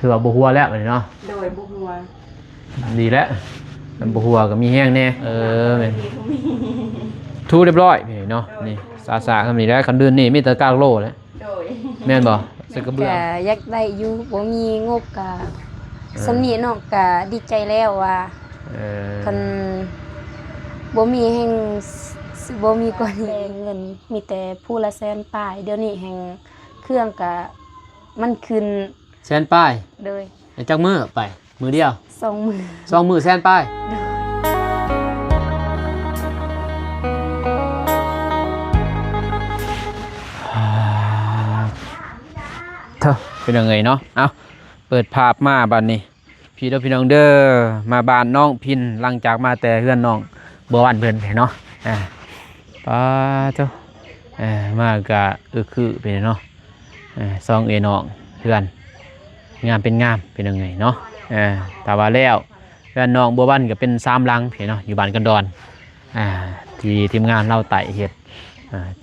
ถือว่าบ่หัวแล้วบัดนี้เนาะโดยบ่หัวดีแล้วมันบ่หัวก็มีแห้งแน่แม่นทูเรียบร้อยพี่เนาะนี่สาๆทำนี่แล้วคันเดือนนี่มีแต่กากโลแล้วโดยแม่นบ่ใส่กระเบื้องก็อยากได้อยู่บ่มีงบก็สำนี้น้องก็ดีใจแล้วว่าคันบ่มีแห่งบ่มีกว่านี้เงินมีแต่ผู้ละแสนปลายเดี๋ยวนี้แห่งเครื่องก็มันขึ้นแสนป้ายเลยจักมื้อไปมื้อเดียว2 มื้อ2มื้อแสนป้ายเถอะเป็นยังไงเนาะเอาเปิดภาพมาบัดนี้พี่เด้อพี่น้องเด้อมาบ้านน้องพินหลังจากมาแต่เฮือนน้องบัววันเพิ่นไปเนาะป้าเจ้ามากะคือเป็นเนาะซองน้องเฮือนงามเป็นงามเป็นยังไงเนาะแต่ว่าแล้วเฮือนน้องบัววันก็เป็น3หลังพี่เนาะอยู่บ้านกันดอนที่ทีมงานเราไต่เฮ็ด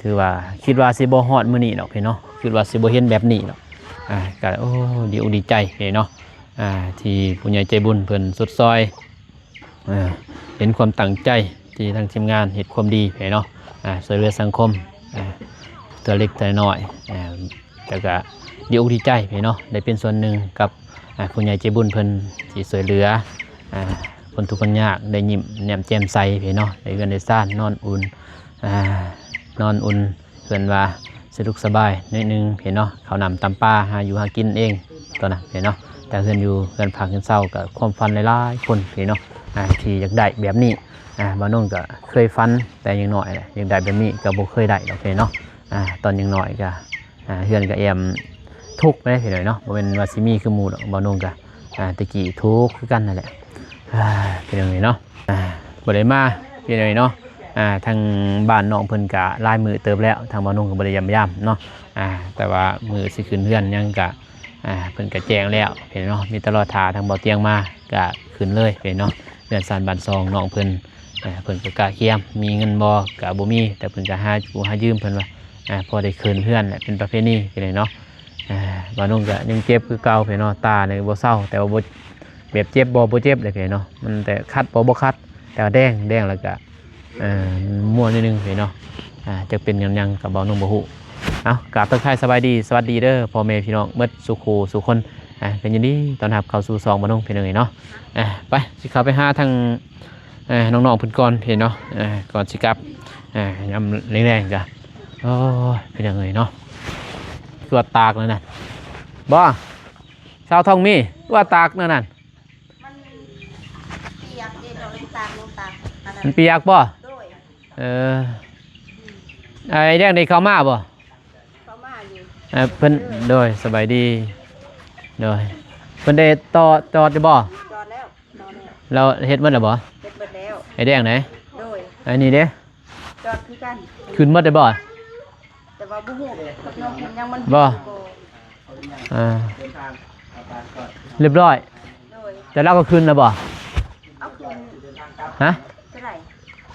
ถือว่าคิดว่าสิบ่ฮอดมื้อนี้ดอกพี่เนาะคิดว่าสิบ่เห็นแบบนี้ดอกก็โอ้ดีใจเนาะที่ผู้ใหญ่ใจบุญเพิ่นสุดซอยเห็นความตั้งใจที่ทางทีมงานเฮ็ดความดีเนาะช่วยเหลือสังคมตัวเล็กตัวน้อยแต่ก็ดีใจเนาะได้เป็นส่วนหนึ่งกับผู้ใหญ่ใจบุญเพิ่นที่ช่วยเหลือคนทุกข์คนยากได้ยิ้มแย้มแจ่มใสเนาะได้เงินได้ซ่านนอนอุ่นเพิ่นว่าสะดวกสบายนิดนึงเนาะเขานำตำป้าหาอยู่หากินเองตัวนั้นเนาะแต่เพื่อนอยู่เพื่อนพักเพื่อนเศร้ากับความฝันหลายๆคนเนาะที่อยากได้แบบนี้บางน้องก็เคยฝันแต่ยังน้อยอยากได้แบบนี้ก็บ่เคยได้โอเคเนาะตอนยังน้อยก็เพื่อนก็แอมทุกข์ไปได้เนาะบ่เป็นว่าสิมีคือหมู่ดอกบางน้องก็ตะกี้ทุกข์คือกันนั่นแหละเป็นอย่างนี้เนาะบ่ได้มาเป็นอย่างนี้เนาะทางบ้านน้องเพิ่นก็ลายมือเติบแล้วทางบ้านน้องก็บ่ได้ย่ำเนาะแต่ว่ามือสิขึ้นเฮือนยังก็เพิ่นก็แจ้งแล้วเห็นเนาะมีตลอดทาทางบ่อเตียงมาก็ขึ้นเลยเห็นเนาะเดือนสานบ้านซองน้องเพิ่นก็กะเคียมมีเงินบ่ก็บ่มีแต่เพิ่นก็หายืมเพิ่นว่าพอได้คืนเพื่อนแหละเป็นประเพณีเห็นเนาะบ้านน้องก็ยังเจ็บคือเก่าเห็นเนาะตาเนี่ยบ่เศร้าแต่ว่าบ่แบบเจ็บบ่เจ็บเลยเห็นเนาะมันแต่คัดบ่คัดแต่แดงแล้วก็ม่วนนิดนึงเนาะจะเป็นยังกับบ่าวนุ่งบ่ฮู้เอากราบทักทายสบายดีสวัสดีเด้อพ่อแม่พี่น้องเมื่อสุคนเป็นยินดีตอนรับเข้าสู่ซองบ่าวนุ่งพี่น้องเนาะไปสิเข้าไปหาทางน้องๆเพิ่นก่อนเนาะก่อนสิกลับยำแรงๆจ้ะโอ้เป็นยังไงเนาะตัวตากเลยนั่นบ่ชาวทองมีตัวตากนั่นมันเปียกเย็นเราเลยตากมันเปียกบ่ไอ้แดงนี่เข้ามาบ่เข้ามาอยู่เพิ่นโดยสบายดีโดยเพิ่นได้จอดอยู่บ่จอดแล้วเราเฮ็ดหมดแล้วบ่เฮ็ดหมดแล้วไอ้แดงไหนโดยไอ้นี่เด้จอดคือกันขึ้นหมดได้บ่แต่ว่าบ่ฮู้น้องยังมันบ่เรียบร้อยแต่เราก็ขึ้นแล้วบ่เอาคืนฮะเท่าไหร่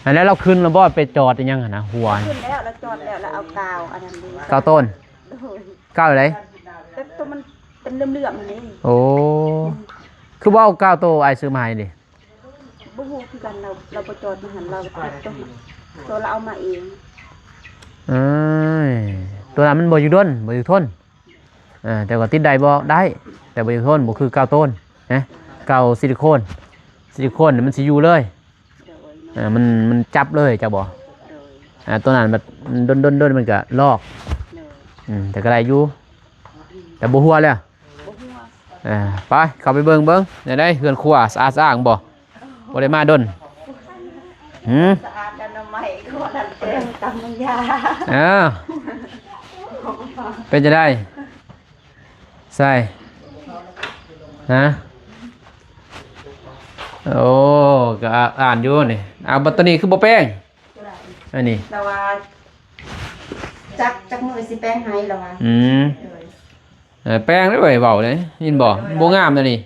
อันนั้นเราขึ้นแล้วบ่ไปจอดยังนะหัวขึ้นแล้วจอดแล้วเอากาวอันนั้นดีกาวต้นกาวอะไรแต่ตัวมันเป็นเหลื่อมๆนี่โอ้คือว่าเอากาวโตไอซื้อมาให้ดิบ่ฮู้คือกันเราไปจอดที่หันเราตัวเราเอามาเองตัวนั้นมันบ่อยู่ด้นบ่อยู่ทนแต่ก็ติดได้บ่ได้แต่บ่อยู่ทนบ่คือกาวต้นนะกาวซิลิโคนเนี่ยมันสิอยู่เลยมันจับเลยจะบ่ตัวนั้นแบบด้นมันก็ลอกแต่ก็ได้อยู่แต่บ่หัวเลยไปเข้าไปเบิ่งได้เฮือนครัวสะอาดสะอ้างบ่ได้มาด้นสะอาดดันน้ำใหม่ก็ดันเต็มตำน้ำยาเป็นจะได้ใส่ฮะโอ้ก็อ่านอยู่นี่บัตรนี้คือบ่แป้งอันนี้แต่ว่าจักมือสิแป้งให้แล้วว่าแป้งได้เบาเลยยินบ่บ่งามนะนี่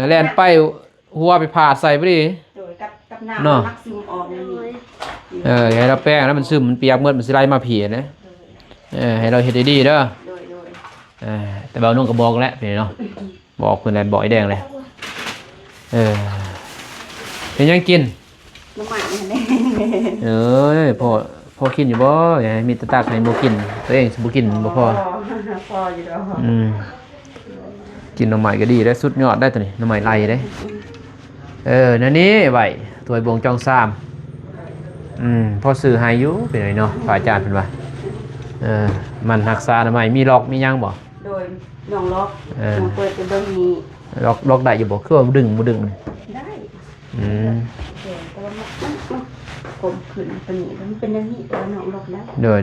แล่นไปหัวไปผ่าใส่พอดีกับน้ำมักซึมออกนี่ให้เราแป้งแล้วมันซึมมันเปียกเมื่อมันสิไหลมาผีนะให้เราเฮ็ดดีๆเด้อแต่เบานุ่งก็บอกแล้วพี่เนาะ บอกเพิ่นแล้วบอกไอ้แดงเลยเป็นยังกิน น้ำใหม่นี่ เอ้ยพอกินอยู่บ่อย่าให้มีแตะตักให้บ่กินตัวเองสิบ่กินบ่พอ พออยู่ดอก กินหน่อไม้ก็ดีได้สุดยอดได้ตัวนี้หน่อไม้ไล่ได้นั่นนี่ไว้ถ้วยบวงจองซ้ำพอซื้อให้อยู่เป็นไงเนาะพระอาจารย์เพิ่นว่ามันรักษาหน่อไม้มีล็อกมีหยังบ่ โดยน้องล็อกน้องเปิดเป็นเบิ่งนี้ ล็อกได้อยู่บ่คือว่าบ่ดึงได้นี่แต่ว่ามันกลมขึ้นตัวนี้มันเป็นอย่างนี้แต่ว่าน้องล็อกแล้ว โดย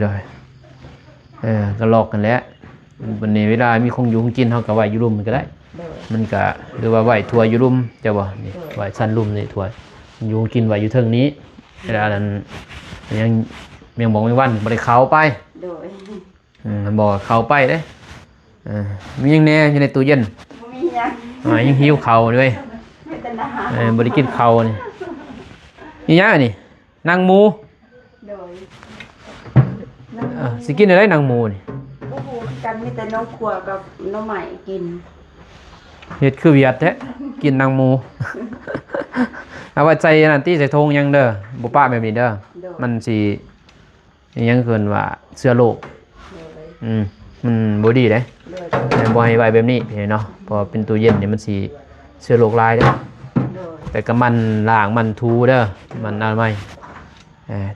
ก็ล็อกกันแล้ววันนี้เวลามีคงอยู่คงกินเฮาก็ไว้อยู่รุมมันก็ได้มันก็หรือว่าไว้ถ้วยอยู่รุมจะบ่นี่ไว้ชั้นรุมนี่ถ้วยอยู่กินไว้อยู่เทิงนี้เวลานั้นยังบอกไม่วันบ่ได้เข้าไปโดยบ่เข้าไปเด้มียังแน่อยู่ในตู้เย็นบ่มีหยังยังหิวข้าวด้วยไม่เป็นอาหารบ่ได้กินข้าวนี่อีหยังนี่นางหมูโดยสิกินอะไรนางหมูนี่โอ้โหกันมีแต่น้องขัวกับน้องใหม่กินเฮ็ดคือเวียดแท้กินนางหมูเอาไว้ใจนั่นติใส่ธงยังเด้อบ่ปะแบบนี้เด้อมันสิยังเกินว่าเชื้อโรคมันบ่ดีเด้บ่ให้ไว้แบบนี้เนาะเพราะเป็นตู้เย็นนี่มันสิเชื้อโรคหลายเด้อแต่ก็มันล้างมันทูเด้อมันอะไรไม่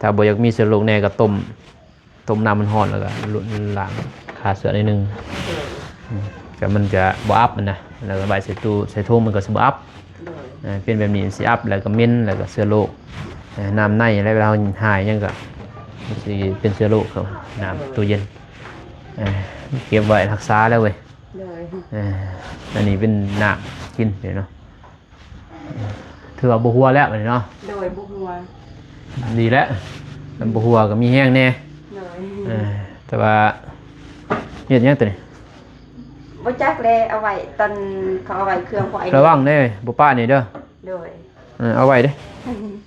ถ้าบ่อยากมีเชื้อโรคแน่ก็ต้มน้ำมันร้อนแล้วก็ล้างฆ่าเชื้อนิดนึงก็มันจะบ่อัพมันนะแล้วก็ใบใส่ตู้ใส่ถุงมันก็สิบ่อัพเป็นแบบนี้สิอัพแล้วก็เหม็นแล้วก็เชื้อโรคน้ำในแล้วเวลาหายยังก็สิเป็นเชื้อโรคครับน้ำตู้เย็นเก็บไว้รักษาแล้วเว้ยอันนี้เป็นน้ำกินเนาะถือว่าบ่หัวแล้วเนาะโดยบ่หัวดีแล้วมันบ่หัวก็มีแห้งแน่แต่ว่าเฮ็ดหยังตัวนี้บ่จักแลเอาไว้ตอนเขาเอาไว้เครื่องไว้ระวังเด้บ่ป้านี่เด้อโดยเอาไว้เด้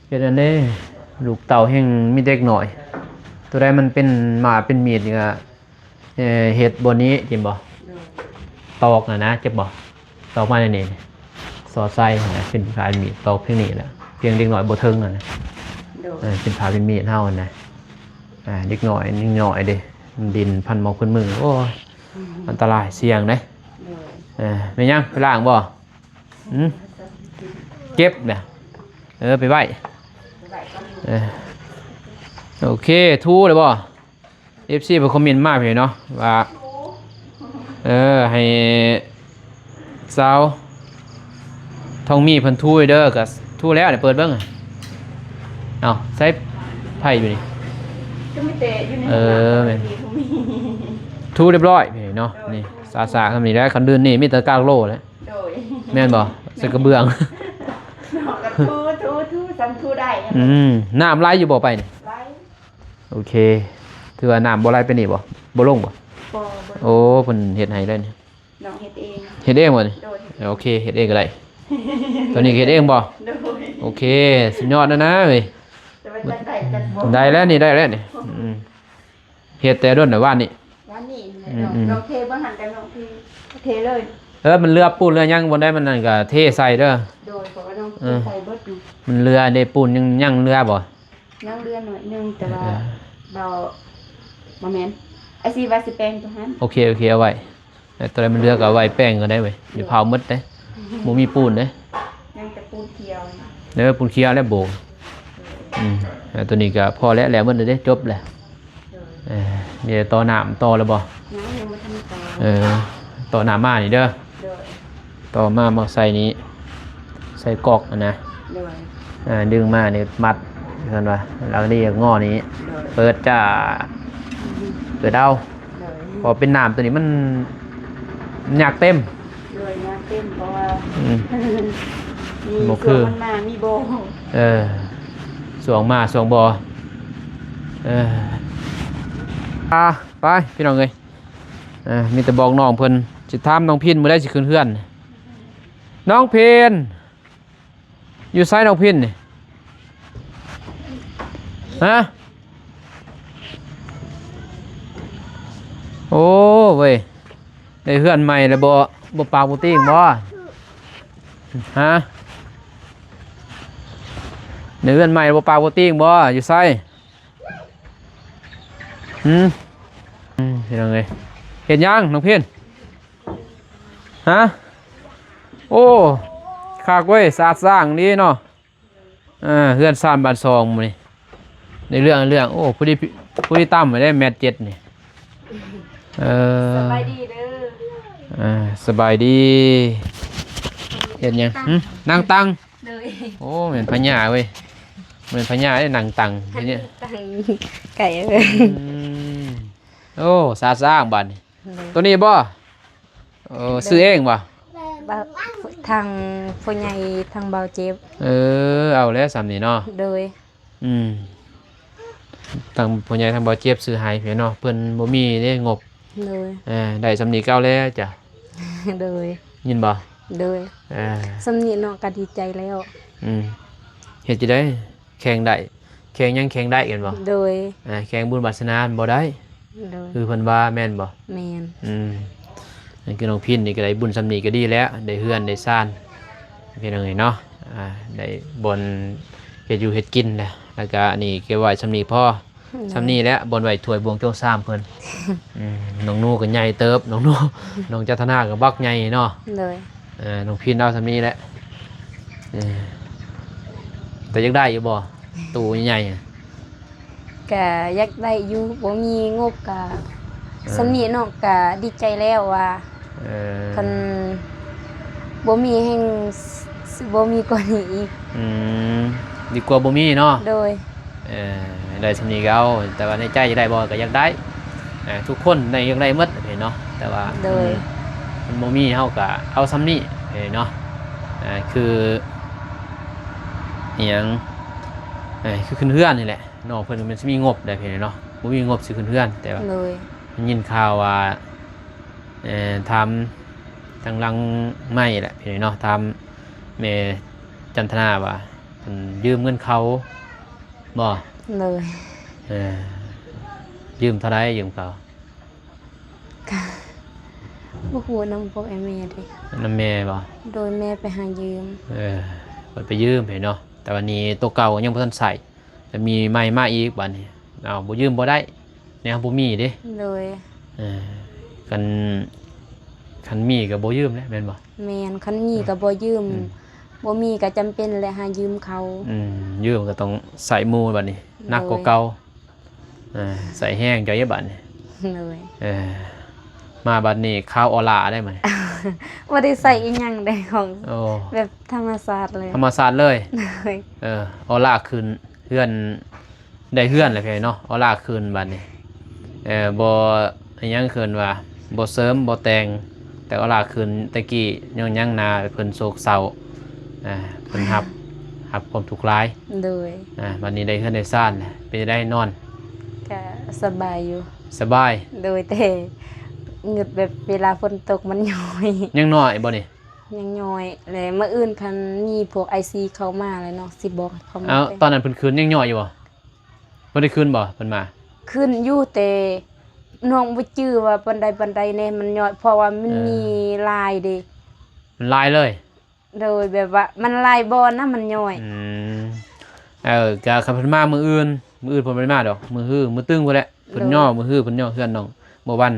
เฮ็ดอันนี้ลูกเต่าแห่งมีเด็กหน่อยตัวใดมันเป็นหมาเป็นมีดนี่ก็เฮ็ดบนนี้กินบ่ตอกนะเจ็บบ่ตอกมาในนี่สอดไส้นะเป็นพาเป็นมีดตอกเพียงนี้แหละเพียงเด็กหน่อยบ่ถึงน่ะนะเป็นพาเป็นมีดเฮานะเด็กหน่อยนิดหน่อยเด้ดินพันหมอกพื้นมือโอ้อันตรายเสี่ยงเด้ไม่ยังไปล้างบ่เก็บเนี่ยไปไว้โอเคทูเลยบ่ FC ไปคอมเมนต์มาพี่เนาะว่าให้สาวทองมีเพิ่นทูเด้อก็ทูแล้วเดี๋ยวเปิดเบิ่งเอาใส่ไผ่อยู่นี่ก็มีแต่อยู่ในทูเรียบร้อยพี่เนาะนี่สาๆทำนี่แล้วคันเดินนี่มีแต่กากโลแล้วแม่นบ่ใส่กระเบื้องทูซ้ำทูได้น้ำไหลอยู่บ่ไปนี่ไหลโอเคถือว่าน้ำบ่ไหลไปนี่บ่ลงบ่โอ้เพิ่นเฮ็ดให้ได้นี่น้องเฮ็ดเองบ่นี่โอเคเฮ็ดเองก็ได้ตอนนี้เฮ็ดเองบ่โอเคสุดยอดแล้วนะเว้ยได้แล้วนี่เฮ็ดแต่ด้นน่ะว่านนี่น้องเทบ่หันกันน้องเทเลยมันเรือปูนเรือยังบนได้มันนั่นก็เทใส่เด้อโดยเพราะว่าน้องใส่เบิดอยู่มันเรือได้ปูนยังเรือบ่ยังเรือหน่อยนึงแต่ว่าเราบ่แม่นไอ้สิว่าสิแปลงตัวนั้นโอเคเอาไว้ตัวใดมันเรือก็เอาไว้แป้งก็ได้เว้ยอย่าเผาหมดเด้บ่มีปูนเด้ยังแต่ปูนเขียวปูนเขียวแล้วโบกตัวนี้ก็พอแล้วหมดเลยเด้จบแล้วเดี๋ยวต่อน้ำต่อแล้วบ่ยังบ่ทันต่อน้ำมานี่เด้อต่อมาใส่นี้ใส่กอกนะดึงมานี่มัดกันว่าแล้วนี่งอนี้เปิดจ้าเปิดเอาพอเป็นน้ำตัวนี้มันอยากเต็มเลยอยากเต็มเพราะว่าบ่คือมันมามีโบสวงมาสวงบ่ไปพี่น้องเอ้ยมีแต่บอกน้องเพิ่นสิถามน้องพินมื้อใดสิขึ้นเฮือนน้องพินอยู่ไสน้องพินนี่ฮะโอ้เว้ยได้เฮือนใหม่แล้วบ่ บ่ปากบ่ติ้งบ่ฮะในเรือนใหม่บ่ปากบ่ติ้งบ่อยู่ไสพี่น้องเอ้ยเห็นยังน้องเพี้ยนฮะโอ้คากเว้ยสะอาดสร้างดีเนาะเฮือนซ่านบ้านซองมื้อนี้ในเรื่องโอ้ผู้ที่ตั้มไว้ได้แมตช์7นี่สบายดีเด้อสบายดีเห็นยังนั่งตังโอ้เหมือนพญาเว้ยเหมือนพญาได้นั่งตังทีนี้ตังไก่เลย โอ้สาสร้างบ้านนี่ตัวนี้บ่ซื้อเองบ่ทางผู้ใหญ่ทางเบาเจ็บเอาแล้วสามนี่เนาะโดยทางผู้ใหญ่ทางเบาเจ็บซื้อให้เพิ่นเนาะเพิ่นบ่มีได้งบโดยได้สำนีเก่าแล้วจ้ะโดยยินบ่โดยสำนีเนาะก็ดีใจแล้วเฮ็ดจังได๋แข่งได้แข่งยังแข่งได้กันบ่โดยแข่งบุญวาสนาบ่ได้คือเพิ่นว่าแม่นบ่แม่นนี่คือน้องพินนี่ก็ได้บุญสำนีก็ดีแล้วได้เฮือนได้ซ่านพี่น้องเอ้ยเนาะได้บนเฮ็ดอยู่เฮ็ดกินแล้วก็นี่เก็บไว้สำนีพ่อสำนีแล้วบนไว้ถ้วยบวงโจ้ซ้ำเพิ่นน้องนูก็ใหญ่เติบน้องนูน้องจัตนาก็บักใหญ่เนาะเลยน้องพินเอาสำนีแหละแต่ยังได้อยู่บ่ตู้ใหญ่ก็อยากได้อยู่บ่มีงบก็สำนีเนาะก็ดีใจแล้วว่าคันบ่มีแห่งบ่มีกว่านี้อีกดีกว่าบ่มีเนาะโดยได้สำนีก็เอาแต่ว่าในใจอยากได้บ่ก็อยากได้ทุกคนในอยากได้หมดเห็นเนาะแต่ว่ามันบ่มีเฮาก็เอาสำนีเห็นเนาะคืออีหยังคือขึ้นเฮือนนี่แหละน้องเพิ่นมันสิมีงบได้เพิ่นเนาะบ่มีงบสิขึ้นเฮือนแต่ว่ายินข่าวว่าทำทางลังไม้แหละเพิ่นเนาะทำแม่จันทนาว่าเพิ่นยืมเงินเขาบ่เลยยืมเท่าใดยืมเขาบ่ฮู้นำพวกแม่ดินำแม่บ่โดยแม่ไปหายืมเพิ่นไปยืมเพิ่นเนาะแต่วันนี้ตัวเก่ายังบ่ทันใส่จะมีใหม่มาอีกบัดนี้บ่ยืมบ่ได้แนวบ่มีเด้เลยคันมีก็บ่ยืมแล้วแม่นบ่แม่นคันมีก็บ่ยืมบ่มีก็จำเป็นแหละหายืมเขายืมก็ต้องใส่หมู่บัดนี้หนักกว่าเก่าใส่แห้งจ่อยบัดนี้เลยมาบัดนี้ข้าวออลาได้มั้ยบ่ได้ใส่อีหยังได้ของแบบธรรมชาติเลยธรรมชาติเลยออลาขึ้นเฮือนได้เฮือนเลยพี่เนาะออลาขึ้นบัดนี้บ่อิหยังขึ้นว่าบ่เสริมบ่แต่งแต่ออลาขึ้นตะกี้ยังนาเพิ่นโศกเศร้าเพิ่นรับความทุกข์ร้ายโดยบัดนี้ได้เฮือนได้ซ่านไปได้นอนก็สบายอยู่สบายโดยแต่เงึดแบบเวลาฝนตกมันย้อยยังน้อยบ่นี่ยังย้อยแล้วมื้ออื่นคันมีพวก IC เข้ามาแล้วเนาะสิบอกเขามาตอนนั้นเพิ่นคืนยังน้อยอยู่บ่ได้คืนบ่เพิ่นมาคืนอยู่แต่น้องบ่จื้อว่าปานใดแน่มันย้อยเพราะว่ามันมีลายเด้มันลายเลยโดยแบบว่ามันลายบ่นะมันย้อยก็คันเพิ่นมามื้ออื่นเพิ่นบ่ได้มาดอกมื้อตึงพุ่นแหละเพิ่นย่อมื้อเพิ่นย่อเฮือนน้องบ่วัน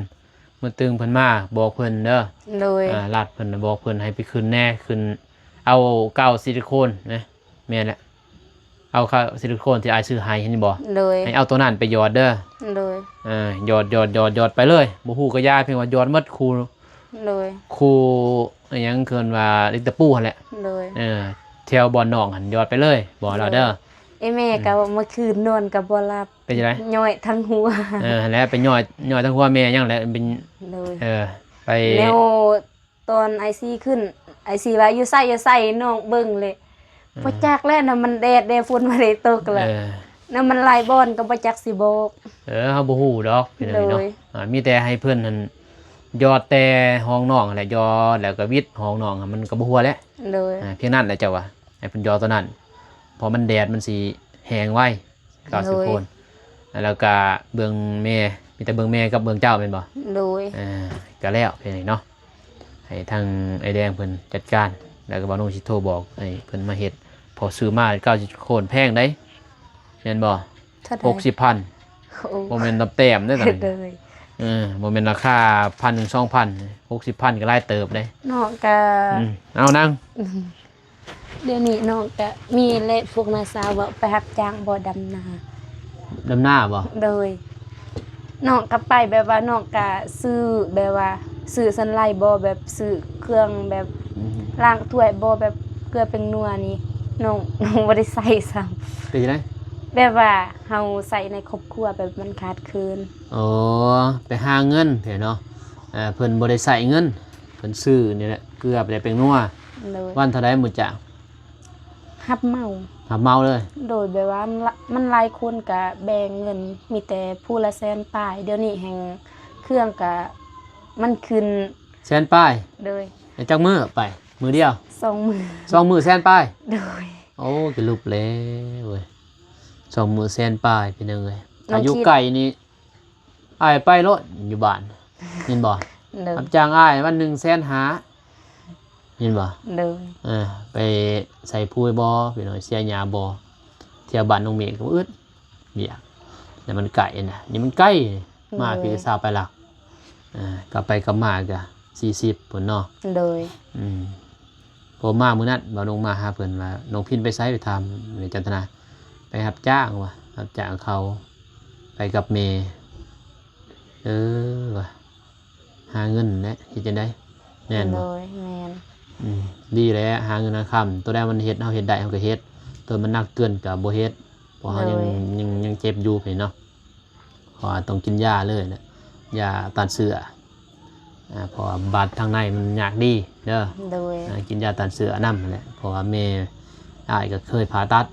มื้อตึงเพิ่นมาบอกเพิ่นเด้อเลยลาดเพิ่นบอกเพิ่นให้ไปคืนแน่คืนเอากาวซิลิโคนนะแม่นแหละเอากาวซิลิโคนที่อ้ายซื้อให้เห็นบ่ให้เอาตัวนั้นไปหยอดเด้อเลยหยอดไปเลยบ่ฮู้ก็ยาเพียงว่าหยอดหมดคูเลยคูอิหยังเคินว่าลิตะปูหั่นแหละเลยแถวบ่อนน้องหั่นหยอดไปเลยบ่เราเด้อแม่ก็เมื่อคืนนอนก็บ่หลับเป็นจังได๋ย่อยทั้งหัวแล้วไปย่อยทั้งหัวแม่ยังแหละเป็นไปแล้วตอน IC ขึ้น IC ว่าอยู่ไสน้องเบิ่งเลยบ่จักแล้วน่ะมันแดดฝนบ่ได้ตกแล้วน่ะมันหลายบ่อนก็บ่จักสิบอกเฮาบ่ฮู้ดอกพี่น้องเนาะมีแต่ให้เพิ่นนั่นยอดแต่ห้องน้องแหละยอดแล้วก็วิดห้องน้องมันก็บ่ฮู้แล้วเพียงนั้นแหละเจ้าว่าให้เพิ่นยอดตัวนั้นพอมันแดดมันสิแห้งไวกาวซิลิโคนแล้วก็เบื้องแม่มีแต่เบื้องแม่กับเบื้องเจ้าเป็นบ่โดยก็แล้วเพียงนี้เนาะให้ ให้ทางไอ้แดงเพิ่นจัดการแล้วก็บ่นุ่งสิโทรบอกให้เพิ่นมาเฮ็ดพอซื้อมา90โคนแพงได้แม่นบ่ เท่าใด 60,000 โอ้ บ่แม่นนับแต้มเด้อตอน เล นี้ ย บ่แม่นราคา 1,000 ถึง 2,000 60,000ก็หลายเติบเด้ น้องก็ เอานั่ง เดี๋ยวนี้น้องก็มีและพวกนาสาวว่าไปรับจ้างบ่ดำนา ดำหน้าบ่ เลยน้องก็ไปแบบว่าน้องก็ซื้อแบบว่าซื้อสันไลบ่แบบซื้อเครื่องแบบล้างถ้วยบ่แบบเกลือเป็นนัวนี่น้องบ่ได้ใส่ซ้ำ เป็นจังได๋ แบบว่าเฮาใส่ในครอบครัวแบบมันขาดคืน โอ้ไปหาเงินเห็นเนาะเพิ่นบ่ได้ใส่เงินเพิ่นซื้อนี่แหละเกลือไปได้เป็นนัว เลย วันเท่าใดหมื้อจ้ะ หับเมา หับเมาเลย โดยแบบว่ามันหลายคนก็แบ่งเงินมีแต่ผู้ละแสนปลายเดี๋ยวนี้แห่งเครื่องก็มันขึ้น แสนป้าย เลย จักมื้อไปมื้อเดียว 2 มื้อ 2มื้อแสนป้าย โดย โอ้กิลุบแล้วเว้ย2มื้อแสนป้ายพี่น้องเอ้ย น้อง อายุ คิด ไกลนี่อ้ายไปโลดอยู่บ้านเห็นบ่ เลย รับจ้างอ้ายวันหนึงแสนหาเห็นบ่ เลย ไปใส่พุ้ยบ่พี่น้องเสียหญ้าบ่เที่ยวบ้านน้องเมฆก็อึดเบียกแต่มันไกลน่ะนี่มันใกล้มาพี่ก็ทราบไปหลักกลับไปกลับมาก็40พุ่นเนาะ เลย พอมามื้อนั้นบ่าวน้องมาหาเพิ่นว่าน้องพินไปไสไปทำในจันทนาไปรับจ้างว่ะรับจ้างเขาไปกับเมว่ะหาเงินแหละเฮ็ดจังได๋แม่น เล บ่ ยแม่น ดีแหล้วหาเงินหาค่ำตัวใดมันเฮ็ดเฮาเฮ็ดได้เฮาก็เฮ็ดตัวมันหนักเกินก็บ่เฮ็ดเพราะเฮายังเจ็บอยู่พี่เนาะเพราะว่าต้องกินยาเลยนะยาต้านเสือเพราะว่าบาดทางในมันยากดีเด้อ เลย กินยาต้านเสือนํนั่นแหละเพราะว่าแม่อ้ายก็เคยผ่าตัด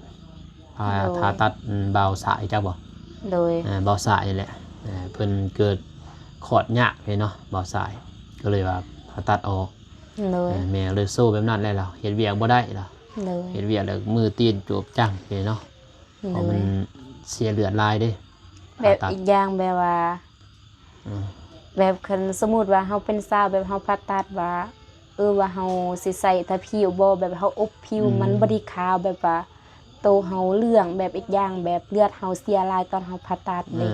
เบาสายจักบ่ เลย เบาสายนี่แหละเพิ่นเกิดขอดยากเนาะเบาสายก็เลยว่าผ่าตัดออก เลย แม่เลยโซ่แบบนั้นแหละล่ะเฮ็ดเวียกบ่ได้ล่ะ เลย เฮ็ดเวียกแล้วมือตีนจูบจังเนาะเพราะมันเสียเลือดลายเด้ แบบอีกอย่างแบบว่า อืม แบบคันสมมุติว่าเฮาเป็นสาวแบบเฮาผ่าตัดว่าว่าเฮาสิใส่ถ้าผิวบ่แบบเฮาอบผิวมันบ่ได้ขาวแบบว่าโตเฮาเหลืองแบบอีกอย่างแบบเลือดเฮาเสียหลายตอนเฮาผ่าตัดเลย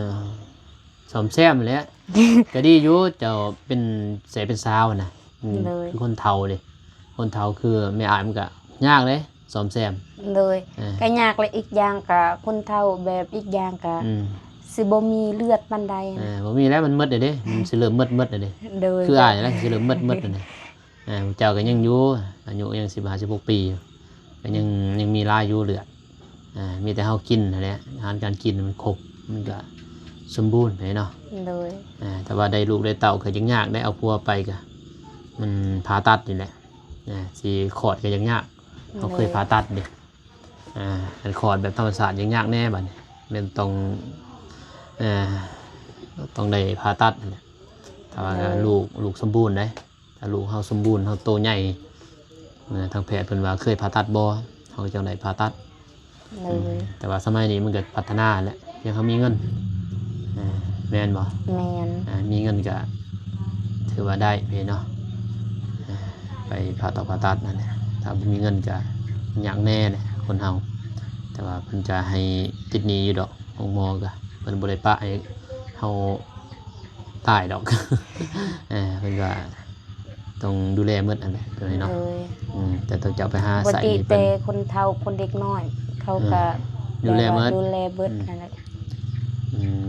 สมแซมแหล้ว ก็ดีอยู่เจ้าเป็นเสเป็นสาวน่ะคือคนเฒ่าเด้คนเฒ่าคือแม่อายมันก็ยากเลยสมแซม เลยก็ยากเลยอีกอย่างก็คนเฒ่าแบบอีกอย่างก็สิบ่มีเลือดปานใดนะ บ่มีแล้วมันหมดเด้มันสิเริ่มหมดเด้ เลย คืออายแล้วสิเริ่มหมดนั่นน่ะเจ้าก็ยังอยู่อายุยัง15-16ปีอยู่ก็ยังมีรายอยู่เลือดมีแต่เฮากินนั่นแหละอาหารการกินมันครบมันก็สมบูรณ์เนาะ เลย แต่ว่าได้ลูกได้เต่าก็ยังยากได้เอาพัวไปก็มันผ่าตัดนี่แหละสิขอดก็ยังยากเขาเคยผ่าตัดดิอันขอดแบบธรรมศาสตร์ยังยากแน่บัดนี้เป็นต้องได้ผ่าตัดนี่แหละถ้าว่าลูกสมบูรณ์ได้ถ้าลูกเฮาสมบูรณ์เฮาโตใหญ่ทางแพทย์เพิ่นว่าเคยผ่าตัดบ่เฮาจังได้ผ่าตัด เลย แต่ว่าสมัยนี้มันก็พัฒนาแล้วยังเขามีเงินแม่นบ่ แม่น มีเงินก็ถือว่าได้เพเนาะไปผ่าตัดนั่นแหละถ้าบ่มีเงินก็ยากแน่เลยคนเฮาแต่ว่าเพิ่นจะให้ติดหนี้อยู่ดอกของหมอก็เพิ่นบ่ได้ปะให้เฮาตายดอก เพิ่นก็ต้องดูแลหมดนั่นแหละตัวนี้เนาะ เลย แต่ต้องจะเอาไปหา บ่ ใส่ ติ นี่เพิ่ แต่ น คนเฒ่าคนเด็กน้อย เขาก็ ดูแลหมด ดูแลเบิดนั่นแหละ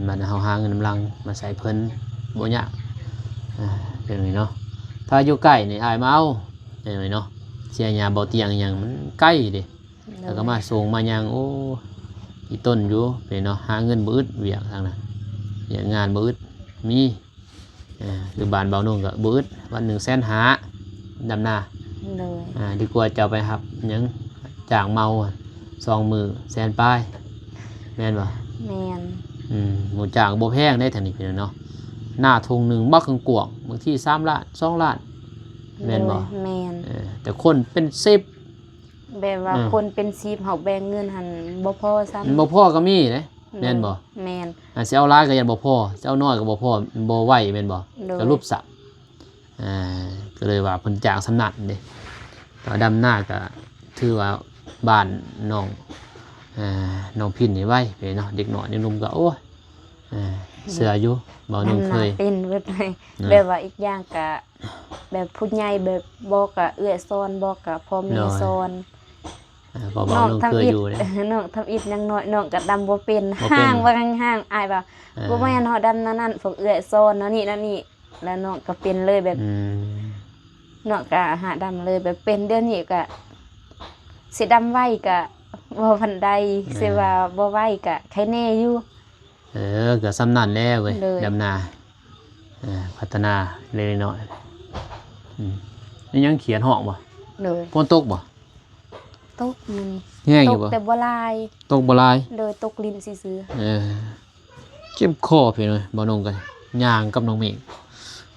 มันเฮาหาเงินกำลังมาใส่เพิ่นบ่ยากเป็นไงเนาะถ้าอยู่ใกล้นี่อายมาเอาเป็นไงเนาะเสียหญ้าบ่เตียงหยังมันใกล้เด้แล้วก็มาส่งมาหยังโอ้อีต้นอยู่เป็นเนาะหาเงินบ่อึดเวียกทางนั้นเวียกงานบ่อึดมีหรือบ้านเบาโน่นก็บ่อึดวันหนึ่งแสนหาดำนา เลย ดีกว่าจะเอาไปหับหยังจ้างเมา2 มื้อแสนปลายแม่นบ่ แม่น หมูจ่างบ่แพงได้แถวนี้พี่น้องเนาะหน้าทงหนึ่งบักกกวางบางที่3 ล้าน2 ล้านแม่นบ่ แม่น แต่คนเป็น10 แบบว่าคนเป็น10เฮาแบ่งเงินหั่นบ่พอซ้ำ บ่พอก็มีเด้แม่นบ่ แม่น สิเอาหลายก็ยังบ่พอสิเอาน้อยก็บ่พอบ่ไหวแม่นบ่ โดย ก็รูปสัก อ่าก็เลยว่าเพิ่นจ้างสำนักเด้ก็ดำหน้าก็ถือว่าบ้านน้องน้องพินนี่ไว้ไปเนาะเด็กน้อยเด็กหนุ่มก็โอ้ยเสืออยู่บ่นุ่งเคย เป็นเบิดเลยแบบว่าอีกอย่างก็แบบผู้ใหญ่แบบบ่ก็เอื้อซอนบ่ก็พ่อแม่ซอน บ่บ่นุ่งเคยอยู่เด้ น้องทำอิฐยังน้อยน้องก็ดำบ่เป็น บ่เป็น ห้างว่าห้างอายว่าบ่แม่นเฮาดำนั่นพวกเอื้อซอนนั่นนี่แล้วน้องก็เป็นเลยแบบ น้องก็หาดำเลยแบบเป็นเดี๋ยวนี้ก็สิดำไว้ก็บ่พันใดสิว่าบ่ไว้ก็ใครแน่อยู่ ก็สำนันแล้วเว้ย เลย ดำนาพัฒนาเล็กน้อยนี่ยังเขียนห้องบ่ เลย ฝนตกบ่ ตกมัน แห้ง ต อยู่ ก บ่ แต่บ่ลาย ตกบ่หลาย โดยตกลิ้นซื่อ เจ็บคอพี่น้อยบ่นงกันย่างกับน้องเมฆ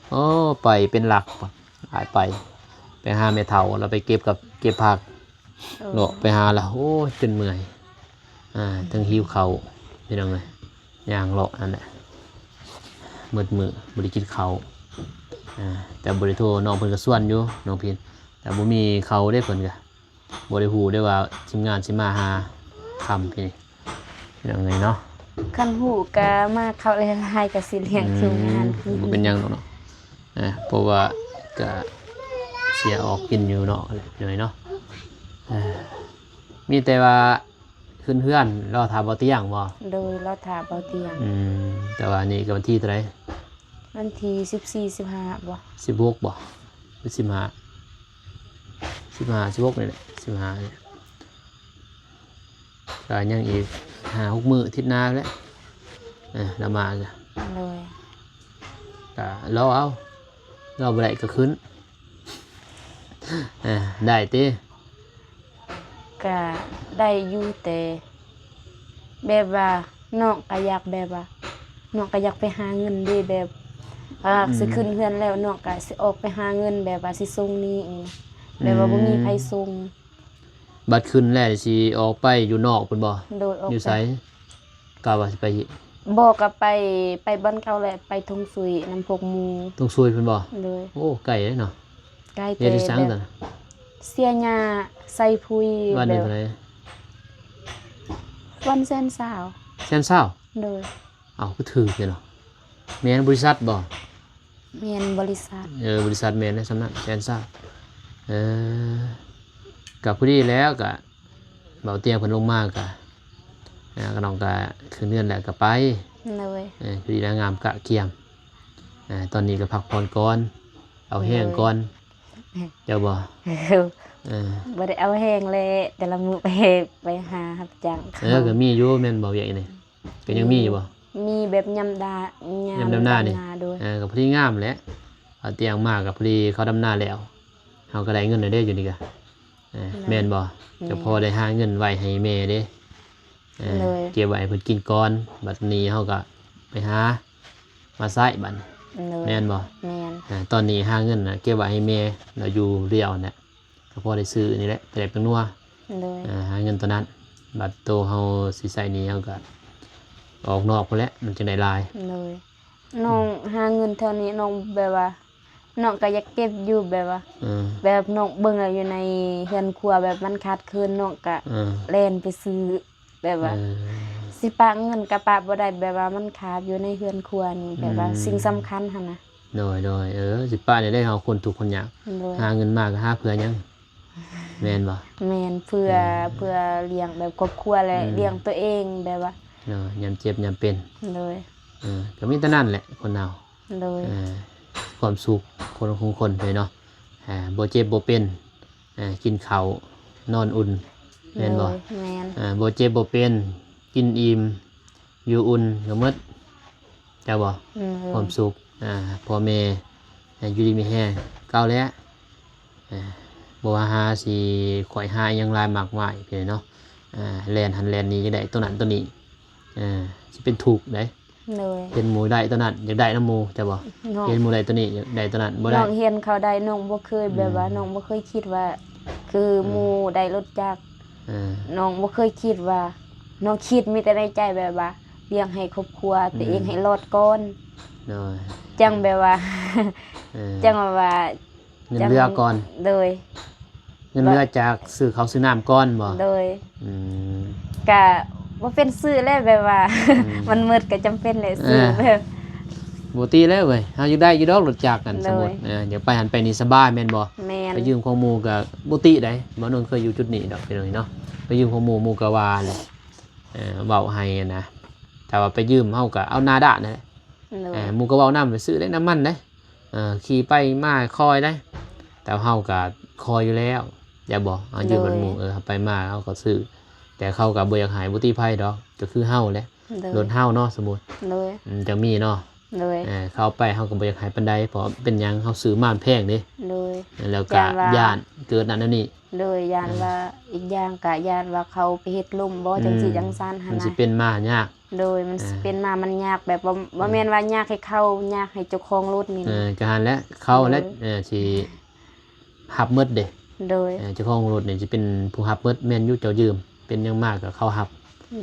โอ้ไปเป็นหลักบ่หายไปหาแม่เฒ่าแล้วไปเก็บผัก ๆ เลาะไปหาแล้วโอ้ยจนเมื่อยถึงหิวข้าวพี่น้องเอ้ยย่างเลาะนั่นแหละมืดบ่ได้กินข้าวแต่บ่ได้โทรน้องเพิ่นก็ส่วนอยู่น้องพินแต่บ่มีข้าวได้เพิ่นก็บ่ได้ฮู้ได้ว่าทีมงานสิมาหาค่ำพี่น้องเอ้ยเนาะ คันหูก็มาเข้าหลายๆก็สิเลี้ยงทีมงาน บ่เป็นหยังดอกเนาะเพราะว่าก็เสียออกกินอยู่เนาะพี่น้อยเนาะมีแต่ว่าขึ้นเฮือนรอถามบ่เตียงบ่ โดยเราถาเบาเตียง แต่ว่านี่ก็วันที่เท่าไหร่ วันที่14 15บ่ 16บ่หรือ15 16นี่แหละ15นี่ก็ยังอีก5-6 มื้ออาทิตย์หน้าแล้วละมาจ้ะ เลย ก็รอเอารอบ่ได้ก็ขึ้นได้ติ ก็ได้อยู่แต่แบบว่าน้องก็อยากแบบว่าน้องก็อยากไปหาเงินเด้แบบสิขึ้นเฮือนแล้วน้องก็สิออกไปหาเงินแบบว่าสิส่งนี้นี่นะแบบว่าบ่มีไผส่ง บัดขึ้นแล้วสิออกไปอยู่นอกพุ่นบ่ โดยออก อยู่ไส ไป กะว่าสิไป บอกก็ไปบ้านเก่าแหละไปทงสุยน้ำพกหมู ตรงซวยพุ่นบ่ เลย โอ้ไกลเลยเนาะ ใกล้ เฮ็ดที่สัง แบ ซั่น บเสียหญ้าใส่พุย วัน แบ นี้ บ เท่าไหร่ วันเส้นสาว แสนเศร้า โดย อ้าวก็ถือเลยเนาะแม่นบริษัทบ่ เมียนบริษัท บริษัทแม่นในสำนักแสนเศร้ากับพอดีแล้วก็เบาเตียงเพิ่นลงมากก็น้องก็ขึ้นเรือนแล้วก็ไป เลย พอดีแล้วงามกะเกียมตอนนี้ก็พักผ่อนก่อนเอาแห้งก่อนเจ้าบ่เออ บ่ได้เอาแห้งเลยแต่ละมื้อไปหารับจ้าง ก็มีอยู่แม่นบ่ใหญ่นี่ก็ยังมีอยู่บ่ มีแบบยำยำดำหน้านี่ ด้วย กับพอดีงามแหละเอาเตียงมากกับพอดีเขาดำหน้าแล้วเฮาก็ได้เงินได้อยู่นี่ก็แม่นบ่ก็พอได้หาเงินไว้ให้แม่เด้เก็บไว้ให้เพิ่นกินก่อนบัดนี้เฮาก็ไปหามาใช้บัดนี้ เลย แม่นบ่ แม่น ตอนนี้หาเงินน่ะเก็บไว้ให้แม่เราอยู่เดียวน่ะก็พอได้ซื้อนี่แหละแต่เป็นนัว เลย หาเงินตัวนั้นบัดโตเฮาสิใช้หนี้เฮาก็ออกนอกพุ่นแหละมันจึงได้หลาย เลยน้องหาเงินเท่านี้น้องแบบว่าน้องก็อยากเก็บอยู่แบบว่า แบบน้องเบิ่งแล้วอยู่ในเฮือนครัวแบบมันขาดคืนน้องก็แล่นไปซื้อแบบว่าสิปะเงินกะปะบ่ได้แบบว่ามันขาดอยู่ในเฮือนครัวนี่แบบว่าสิ่งสำคัญหั่นน่ะ โดยสิป้าได้เฮาคนทุกข์คนยาก เลย หาเงินมากก็หาเพื่อหยังแม่นบ่ แม่นเพื่อเลี้ยงแบบครอบครัวและเลี้ยงตัวเองแบบว่า เนาะยามเจ็บยามเป็น เลย ก็มีแต่นั่นแหละคนเรา เลย ความสุขคนของคนไปเนาะบ่เจ็บบ่เป็นกินข้าวนอนอุ่นแม่นบ่ เลยแม่น บ่เจ็บบ่เป็นกินอิ่มอยู่อุ่นก็หมดจ้าบ่ความสุขพ่อแม่อยู่ดีมีแฮงก้าวแล้วบ่ว่าหาสิข่อยหาหยังหลายมากมายพี่เนาะแล่นหันแล่นนี้จังได๋ตัวนั้นตัวนี้สิเป็นทุกข์เด้ เลย เป็นหมูได้ตัวนั้นอยากได้น้ำหมูจ้าบ่ น้อง เห็นหมูได้ตัวนี้อยากได้ตัวนั้นบ่ได้ น้องเห็นเขาได้น้องบ่เคยแบบว่าน้องบ่เคยคิดว่า คือหมู่ได้รถจักร น้องบ่เคยคิดว่าน้องคิดมีแต่ในใจแบบว่าเลี้ยงให้ครอบครัวตัวเองให้รอดก่อน น้อย จังแบบว่า จังว่า เงินเรือก่อน โดย เงินเรือจากซื้อเขาวซื้อน้ำก่อนบ่ โดย อืม ก็บ่เป็นซื้อแล้วแบบว่า มันมืดก็จำเป็นแหละซื้อแบบ บ่ตีแล้วเว้ยเฮาอยู่ได้อยู่ดอกรถจักรกัน โดย สมมุติเดี๋ยวไปหันไปนี่สบายแม่นบ่ แม่น ไปยืมของหมู่ก็บ่ติได้บ่นนเคยอยู่จุดนี้ดอกพี่น้องเนาะไปยืมของหมู่ก็ว่าแหละเว้าให้นะแต่ว่าไปยืมเฮาก็เอาหน้าด้านนั่นแหละ โดย หมู่ก็เว้านำไปซื้อได้น้ำมันได้ขี่ไปมาคอยได้ แต่เฮาก็คอยอยู่แล้วอย่าบอกเอายืมมันหมู่ไปมาเฮาก็ซื้อแต่เขาก็บ่อยากหายบ่ติภัยดอกก็คือเฮาแหละ โดย รถเฮาเนาะสมมุติ โดย จะมีเนาะ โดย เข้าไปเฮาก็บ่อยากหายปานใดเพราะเป็นหยังเฮาซื้อมาแพงเด้ โดย แล้วก็ ย่านว่า ย่านเกิดนั่นนี่ โดยยานว่าอีกอย่างก็ยานว่าเขาไปเฮ็ดลุ่มบ่จังซี่จังซั่นหั่ มัน นสิ น่ะ เป็นมายาก โดยมันสิเป็นมามันยากแบบบ่แม่นว่ายากให้เข้ายากให้เจ้าของรถนี่นะ ก็หันและเขาและสิหับหมดเด้ โดย เจ้าของรถนี่สิเป็นผู้หับหมดแม่นอยู่เจ้ายืมเป็นหยังมากก็เขาหับ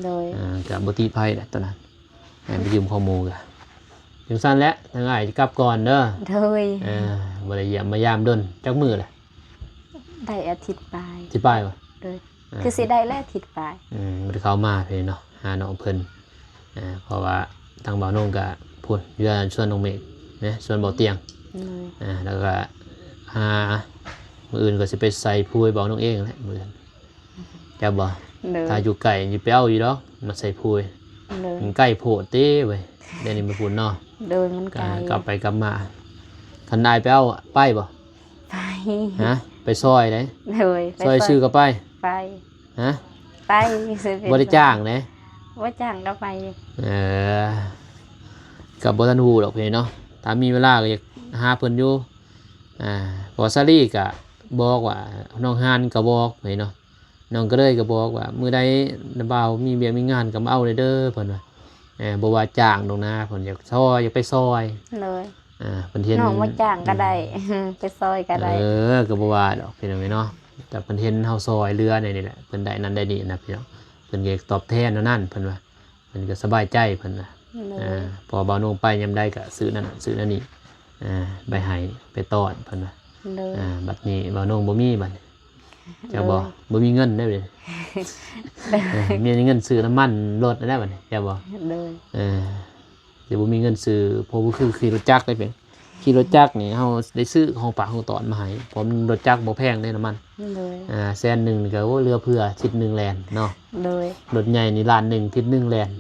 โดย ก็บ่ติภัยแหละตอนนั้นไปยืมข้อมูลก็จังซั่นแหละทางอ้ายสิกลับก่อนเด้อ โดย บ่ได้เยี่ยมมายามดนจักมื้อแหละ ได้อาทิตย์ปลาย สิไปบ่ โดยคือสิได้แล้วอาทิตย์ปลาย บ่ได้เข้ามาเพิ่นเนาะหาน้องเพิ่นเพราะว่าทางบ่าวนงก็พูดอยู่ชวนน้องเมฆนะชวนบ่เตียง โดย แล้วก็หามื้ออื่นก็สิไปใส่พูยบ่าวน้องเองแหละมื้ออื่นจะบ่ โดย ถ้าอยู่ไกลสิไปเอาอยู่ดอกมาใส่พูย โดย มันใกล้โพดเต้เว้ยเดี๋ยวนี้มาพูดเนาะ โดยมันไกล กลับไปกลับมาคันนายไปเอาไปบ่ ไป ฮะไปซอยเด้ โดยไป ซอยชื่อก็ไป ไป ฮะ ไปซื้อเป็น บ่ได้จ้างเด้ บ่จ้างก็ไป กับบ่ทันฮู้ดอกเพิ่นเนาะถ้ามีเวลาก็อยากหาเพิ่นอยู่พอซาลี่ก็บอกว่าน้องฮานก็บอกเพิ่นเนาะน้องก็เลยก็บอกว่ามื้อใดบ่าวมีเวียกมีงานก็มาเอาเด้อเพิ่นว่าบ่ว่าจ้างดอกนะเพิ่นอยากซอยอยากไปซอย เลย เพิ่นเห็น น้องบ่จ้างก็ได้ ไปซอยก็ได้ ก็บ่ว่าดอกพี่น้องเนาะแต่เพิ่นเห็นเฮาซอยเรือนี่แหละเพิ่นได้นั่นได้นี่นะพี่น้องเพิ่นก็ตอบแทนนั่นเพิ่นว่าเพิ่นก็สบายใจเพิ่นว่า เลย พอบ่าวนงไปยามใดก็ซื้อนั่นซื้อนั่นนี่ไปให้ไปต้อนเพิ่นว่า เลย บัดนี้บ่าวนงบ่มีบัดนี้จะบ่มีเงินได้เด้มีเงินซื้อน้ำมันรถได้บัดนี้จะบ่ เลย เดี๋ยวบ่มีเงินซื้อเพราะว่าคือขี่รถจักรได้เพียงขี่รถจักรนี่เฮาได้ซื้อของปากของตอนมาให้ผมรถจักรบ่แพงเด้น้ำมัน เลย แสนหนึ่งนี่ก็โอ้เรือเพื่อทิศหนึ่งแลนเนาะ เลย รถใหญ่นี่ล้านหนึ่งทิศหนึ่งแลน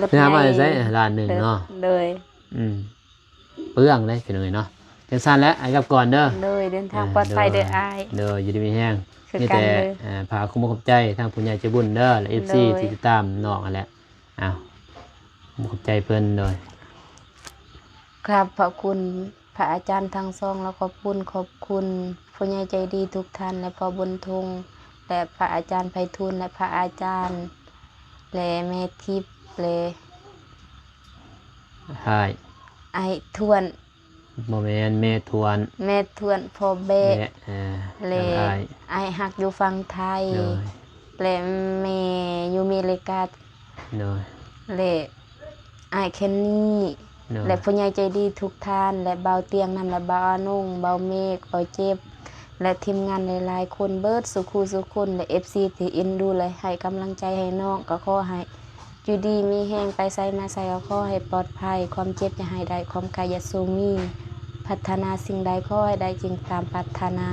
รถ เนี่ยมาได้ใช้ล้านหนึ่งเนาะ เลย เปลืองเลยเป็นยังไงเนาะจังซั่นแล้วไอ้กลับก่อนเด้อ เลยเดินทางปลอดภัยเด้ออ้าย เด้ออยู่ดีมีแห้ง คือ นี่ กัน แต่ เลย พาคุ้มขอบใจทางผู้ใหญ่ใจบุญเด้อและ FC เลย ที่ติดตามน้องนั่นแหละอ้าวขอบใจเพิ่นโดย ครับขอบคุณพระอาจารย์ทั้งสองแล้วขอบคุณผู้ใหญ่ใจดีทุกท่านและพ่อบุญทงและพระอาจารย์ไพฑูรย์และพระอาจารย์และแม่ทิพย์และ ใช่ ไอ้ทวน บ่แม่นแม่ทวน แม่ทวนพ่อเบะ แม่และ ทางอ้าย ไอ้หักอยู่ฝั่งไทย โดย และแม่อยู่อเมริกา โดย และไอ้เคนนี่ โดย และผู้ใหญ่ใจดีทุกท่าน และเบาเตียงนำและเบาอานุ่งเบาเมฆเบาเจ็บ และทีมงานหลายๆคนเบิดสุขูสุคนและ FC ที่เอ็นดูและให้กำลังใจให้น้องก็ขอให้อยู่ดีมีแห้งไปใส่มาใส่ก็ขอให้ปลอดภัยความเจ็บอย่าให้ได้ความกายอย่าสูมีพัฒนาสิ่งใดขอให้ได้จริงตามปรารถนา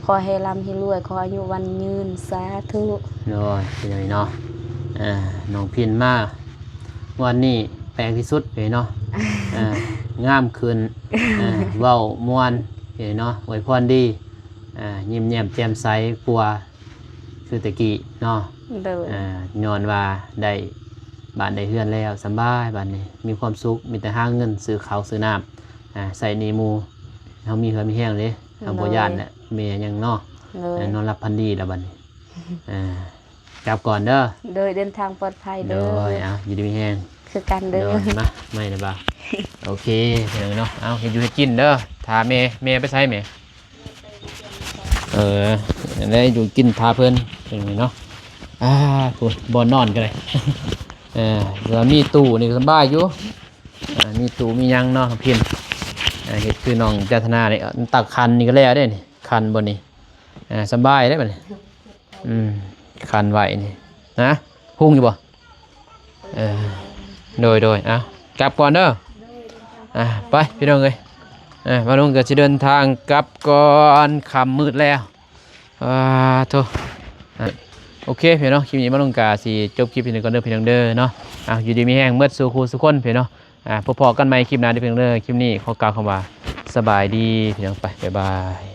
ขอให้ร่ำให้รวยขออายุวันยืนสาธุ โดยเป็นยังไงเนาะน้องพินมาวันนี้แปลกที่สุดเลยเนาะ งามขึ้นเว้าม่วนเนาะอวยพรดียิ้มแย้มแจ่มใสกลัวคือตะกี้เนาะ เดิน ย้อนว่าได้บ้านได้เฮือนแล้วสำบายบ้านนี้มีความสุขมีแต่หาเงินซื้อข้าวซื้อน้ำใส่หนีหมูเฮามีเฮือนมีแห้งเด้ทำบ่ย่านน่ะแม่ยังเนาะ เลย นอนรับพันดีแล้วบัดนี้กลับก่อนเด้อ โดยเดินทางปลอดภัย โด เด้อย อยู่ดีมีแห้ง คือกัน โด เด้อย มาไม่นะบ่าโอเคเดี๋ยวเนาะเอาเฮ็ดอยู่ให้กินเด้อถาแม่ไปใช้แม่ได้อยู่กินพาเพิ่นเป็นไงเนาะพูดบ่นอนกันเลย เรามีตู้นี่สบายอยู่ มีตู้มีหยังเนาะพินเฮ็ดคือน้องจันทนานี่ตักคันนี่ก็แล้วเด้นี่คันบนนี่สบายได้บัดนี้คันไว้นี่นะพุ่งอยู่บ่โดยกลับก่อนเด้อไปพี่น้องเอ้ยมาลงก็สิเดินทางกลับก่อนค่ำมืดแล้วโธ่โอเคพี่น้องคลิปนี้มาลงกาสิจบคลิปนี้ก่อนเด้อพี่น้องเด้อเนาะอยู่ดีมีแห้งเมื่อสู่ครูสุคนพี่น้องพบกันใหม่คลิปหน้าเด้อพี่น้องเด้อคลิปนี้ขอกล่าวคำว่าสบายดีพี่น้องไปบ๊ายบาย